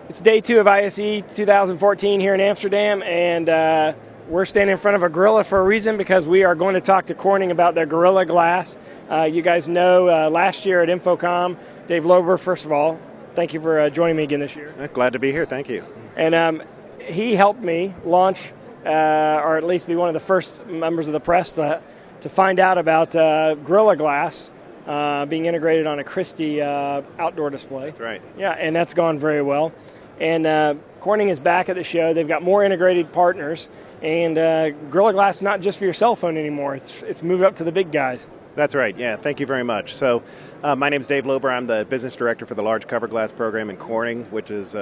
It's day 2 of ISE 2014 here in Amsterdam, and we're standing in front of a gorilla for a reason, because we are going to talk to Corning about their Gorilla Glass. You guys know last year at Infocom, Dave Loeber, first of all, thank you for joining me again this year. Glad to be here, thank you. And he helped me launch, or at least be one of the first members of the press to find out about Gorilla Glass being integrated on a Christie outdoor display. That's right. Yeah, and that's gone very well. And Corning is back at the show. They've got more integrated partners. And Gorilla Glass is not just for your cell phone anymore. It's moved up to the big guys. That's right, yeah, thank you very much. So my name is Dave Loeber. I'm the business director for the large cover glass program in Corning, which is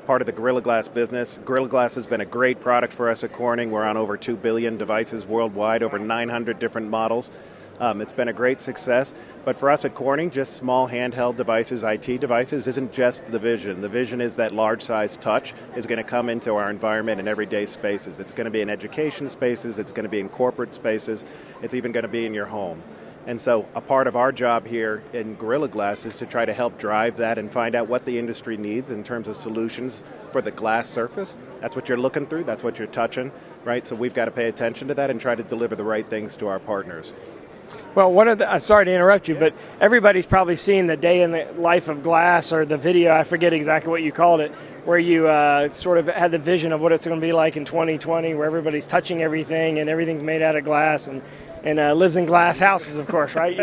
part of the Gorilla Glass business. Gorilla Glass has been a great product for us at Corning. We're on over 2 billion devices worldwide, over 900 different models. It's been a great success, but for us at Corning, just small handheld devices, IT devices, isn't just the vision. The vision is that large size touch is going to come into our environment in everyday spaces. It's going to be in education spaces, it's going to be in corporate spaces, it's even going to be in your home. And so a part of our job here in Gorilla Glass is to try to help drive that and find out what the industry needs in terms of solutions for the glass surface. That's what you're looking through, that's what you're touching, right? So we've got to pay attention to that and try to deliver the right things to our partners. Well, sorry to interrupt you, but everybody's probably seen the day in the life of glass, or the video, I forget exactly what you called it, where you sort of had the vision of what it's going to be like in 2020, where everybody's touching everything and everything's made out of glass and lives in glass houses, of course, right?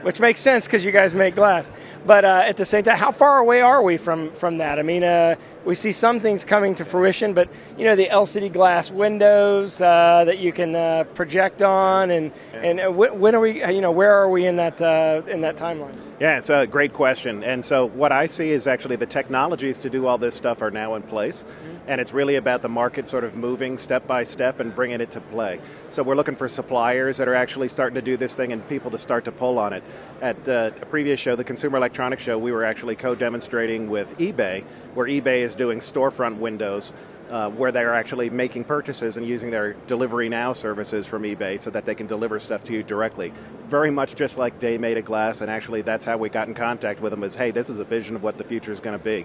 Which makes sense because you guys make glass. But at the same time, how far away are we from that? I mean, we see some things coming to fruition, but the LCD glass windows that you can project on, and when are we? Where are we in that timeline? Yeah, it's a great question. And so what I see is actually the technologies to do all this stuff are now in place. And it's really about the market sort of moving step by step and bringing it to play. So we're looking for suppliers that are actually starting to do this thing and people to start to pull on it. At a previous show, the Consumer Electronics Show, we were actually co-demonstrating with eBay, where eBay is doing storefront windows where they're actually making purchases and using their Delivery Now services from eBay so that they can deliver stuff to you directly. Very much just like Day Made a Glass, and actually that's how we got in contact with them, is, hey, this is a vision of what the future is going to be.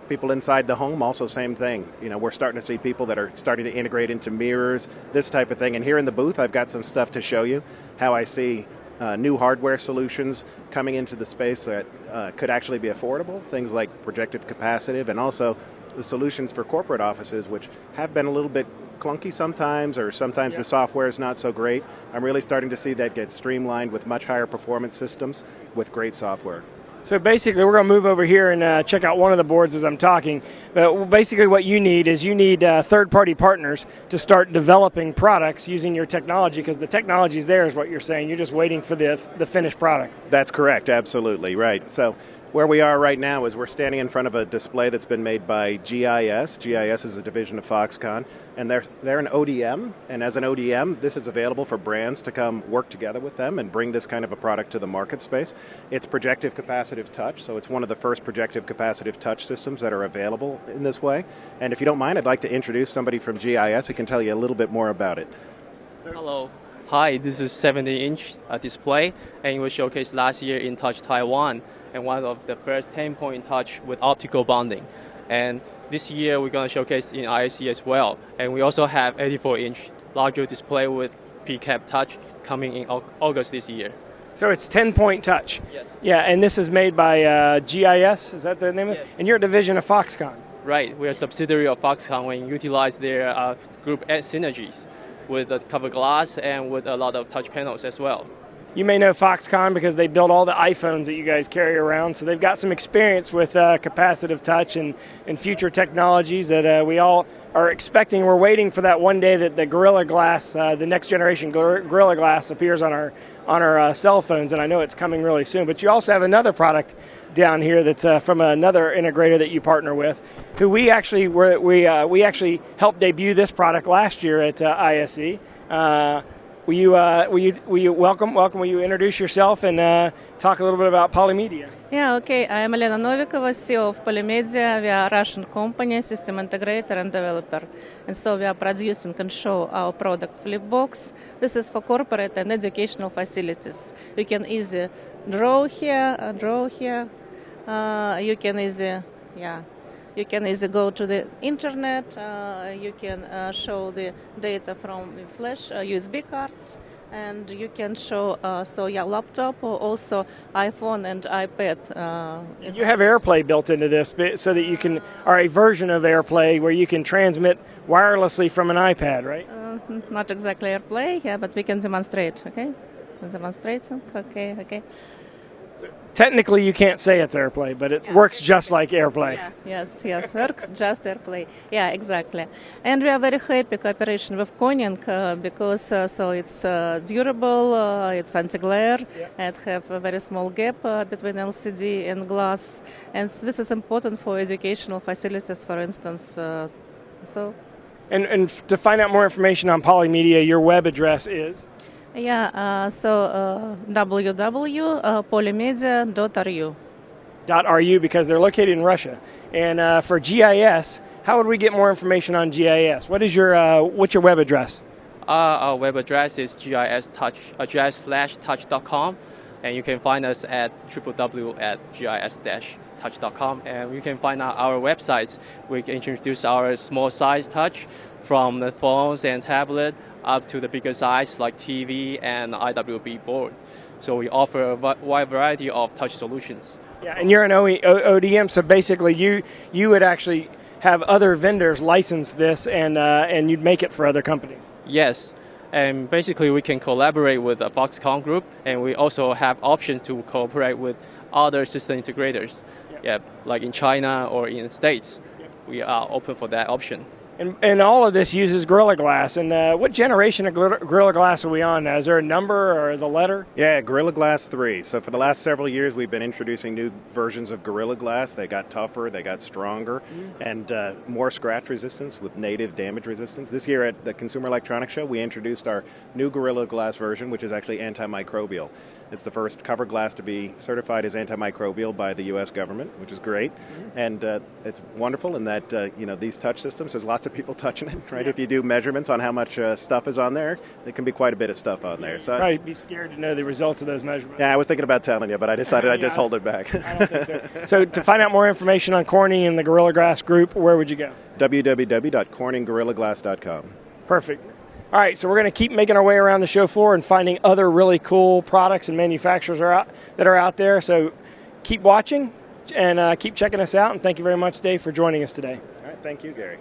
People inside the home, also same thing. We're starting to see people that are starting to integrate into mirrors, this type of thing. And here in the booth, I've got some stuff to show you how I see new hardware solutions coming into the space that could actually be affordable. Things like projective capacitive, and also the solutions for corporate offices, which have been a little bit clunky sometimes, or sometimes the software is not so great. I'm really starting to see that get streamlined with much higher performance systems with great software. So basically, we're going to move over here and check out one of the boards as I'm talking. But basically what you need is third-party partners to start developing products using your technology, because the technology is there, is what you're saying. You're just waiting for the finished product. That's correct, absolutely, right. So where we are right now is we're standing in front of a display that's been made by GIS. GIS is a division of Foxconn, and they're an ODM, and as an ODM, this is available for brands to come work together with them and bring this kind of a product to the market space. It's projective capacitive touch, so it's one of the first projective capacitive touch systems that are available in this way. And if you don't mind, I'd like to introduce somebody from GIS who can tell you a little bit more about it. Hello. Hi, this is 70-inch display, and it was showcased last year in Touch Taiwan, and one of the first 10-point touch with optical bonding. And this year we're going to showcase in ISE as well. And we also have 84-inch larger display with PCAP touch coming in August this year. So it's 10-point touch. Yes. Yeah, and this is made by GIS, is that the name of it? And you're a division of Foxconn. Right, we're a subsidiary of Foxconn and utilize their group synergies with the cover glass and with a lot of touch panels as well. You may know Foxconn because they build all the iPhones that you guys carry around, so they've got some experience with capacitive touch and future technologies that we all are expecting. We're waiting for that one day that the Gorilla Glass, the next generation Gorilla Glass, appears on our cell phones, and I know it's coming really soon. But you also have another product down here that's from another integrator that you partner with, who we actually helped debut this product last year at ISE. Will you welcome? Will you introduce yourself and talk a little bit about Polymedia? Yeah, okay. I am Elena Novikova, CEO of Polymedia. We are a Russian company, system integrator and developer. And so we are producing and show our product Flipbox. This is for corporate and educational facilities. You can easily draw here. You can easily, You can easily go to the internet. You can show the data from the flash USB cards, and you can show your laptop or also iPhone and iPad. You have AirPlay built into this so that you can, or a version of AirPlay where you can transmit wirelessly from an iPad, right? Not exactly AirPlay, yeah, but we can demonstrate. Okay, demonstrating. Okay. Technically, you can't say it's AirPlay, but it works just like AirPlay. Yeah, yes, works just AirPlay. Yeah, exactly. And we are very happy cooperation with Corning because so it's durable, it's anti-glare, it have a very small gap between LCD and glass, and this is important for educational facilities, for instance. And to find out more information on Polymedia, your web address is? www.polymedia.ru. .ru, because they're located in Russia. And for GIS, how would we get more information on GIS? What's your web address? Our web address is gis/touch.com, and you can find us at www.gis-touch.com, and you can find out our websites. We can introduce our small size touch from the phones and tablet up to the bigger size like TV and IWB board. So we offer a wide variety of touch solutions. Yeah, and you're an ODM, so basically you would actually have other vendors license this and you'd make it for other companies. Yes, and basically we can collaborate with the Foxconn group, and we also have options to cooperate with other system integrators. Yeah, like in China or in the States. We are open for that option. And all of this uses Gorilla Glass. And what generation of Gorilla Glass are we on now? Is there a number or is a letter? Yeah, Gorilla Glass 3. So for the last several years, we've been introducing new versions of Gorilla Glass. They got tougher, they got stronger, and more scratch resistance with native damage resistance. This year at the Consumer Electronics Show, we introduced our new Gorilla Glass version, which is actually antimicrobial. It's the first cover glass to be certified as antimicrobial by the U.S. government, which is great. And it's wonderful in that, these touch systems, there's lots of people touching it, right? If you do measurements on how much stuff is on there, there can be quite a bit of stuff on there. So probably be scared to know the results of those measurements. Yeah, I was thinking about telling you, but I decided I'd just hold it back. I don't think so. So to find out more information on Corning and the Gorilla Glass group, where would you go? www.corninggorillaglass.com. Perfect. All right, so we're going to keep making our way around the show floor and finding other really cool products and manufacturers that are out there. So keep watching and keep checking us out. And thank you very much, Dave, for joining us today. All right, thank you, Gary.